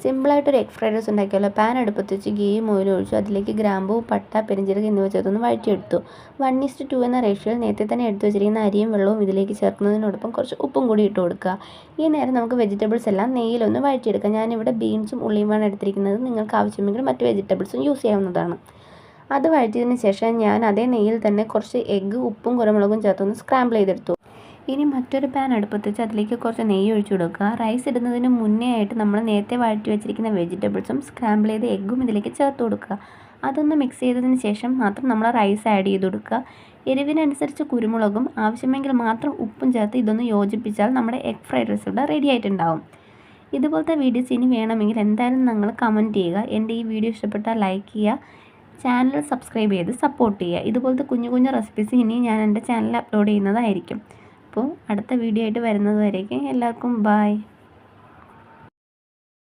സിമ്പിളായിട്ടൊരു egg fried rice ഉണ്ടാക്കിയല്ലോ. Pan അടുപ്പത്ത് വെച്ച് ഗീയും ഓയിലും ഒഴിച്ചു. അതിലേക്ക് ഗ്രാമ്പൂ, പട്ട, പെരിഞ്ജീരകം എന്നിവ ചേർത്തൊന്ന് വഴറ്റിയെടുത്തു. 1:2 എന്ന റേഷ്യോയിൽ നേരത്തെ തന്നെ എടുത്തു വെച്ചിരിക്കുന്ന അരിയും വെള്ളവും ഇതിലേക്ക് ചേർക്കുന്നതിനോടൊപ്പം കുറച്ച് ഉപ്പും കൂടി ഇട്ട് കൊടുക്കുക. ഈ നേരം നമുക്ക് വെജിറ്റബിൾസ് എല്ലാം നെയ്യിലൊന്ന് വഴറ്റിയെടുക്കാം. ഞാനിവിടെ ബീൻസും ഉള്ളിയുമാണ് എടുത്തിരിക്കുന്നത്. നിങ്ങൾക്ക് ആവശ്യമെങ്കിൽ മറ്റ് വെജിറ്റബിൾസും യൂസ് ചെയ്യാവുന്നതാണ്. അത് വഴറ്റിയതിന് ശേഷം ഞാൻ അതേ നെയ്യിൽ തന്നെ കുറച്ച് എഗ്ഗ് ഉപ്പും കുരുമുളകും ചേർത്തൊന്ന് സ്ക്രാമ്പിൾ ചെയ്തെടുത്തു. ഇനി മറ്റൊരു പാൻ അടുപ്പത്ത് വെച്ച് അതിലേക്ക് കുറച്ച് നെയ്യ് ഒഴിച്ചു കൊടുക്കുക. റൈസ് ഇടുന്നതിന് മുന്നേ ആയിട്ട് നമ്മൾ നേരത്തെ വഴറ്റി വെച്ചിരിക്കുന്ന വെജിറ്റബിൾസും സ്ക്രാമ്പിൾ ചെയ്ത് എഗ്ഗും ഇതിലേക്ക് ചേർത്ത് കൊടുക്കുക. അതൊന്ന് മിക്സ് ചെയ്തതിന് ശേഷം മാത്രം നമ്മൾ റൈസ് ആഡ് ചെയ്ത് കൊടുക്കുക. എരിവിനനുസരിച്ച് കുരുമുളകും ആവശ്യമെങ്കിൽ മാത്രം ഉപ്പും ചേർത്ത് ഇതൊന്ന് യോജിപ്പിച്ചാൽ നമ്മുടെ എഗ് ഫ്രൈഡ് റൈസ് ഇവിടെ റെഡി ആയിട്ടുണ്ടാവും. ഇതുപോലത്തെ വീഡിയോസ് ഇനി വേണമെങ്കിൽ എന്തായാലും നിങ്ങൾ കമൻറ്റ് ചെയ്യുക. എൻ്റെ ഈ വീഡിയോ ഇഷ്ടപ്പെട്ടാൽ ലൈക്ക് ചെയ്യുക, ചാനൽ സബ്സ്ക്രൈബ് ചെയ്ത് സപ്പോർട്ട് ചെയ്യുക. ഇതുപോലത്തെ കുഞ്ഞു കുഞ്ഞു റെസിപ്പീസ് ഇനി ഞാൻ എൻ്റെ ചാനലിൽ അപ്ലോഡ് ചെയ്യുന്നതായിരിക്കും. അപ്പോൾ അടുത്ത വീഡിയോ ആയിട്ട് വരുന്നത് വരേക്കും എല്ലാവർക്കും ബൈ.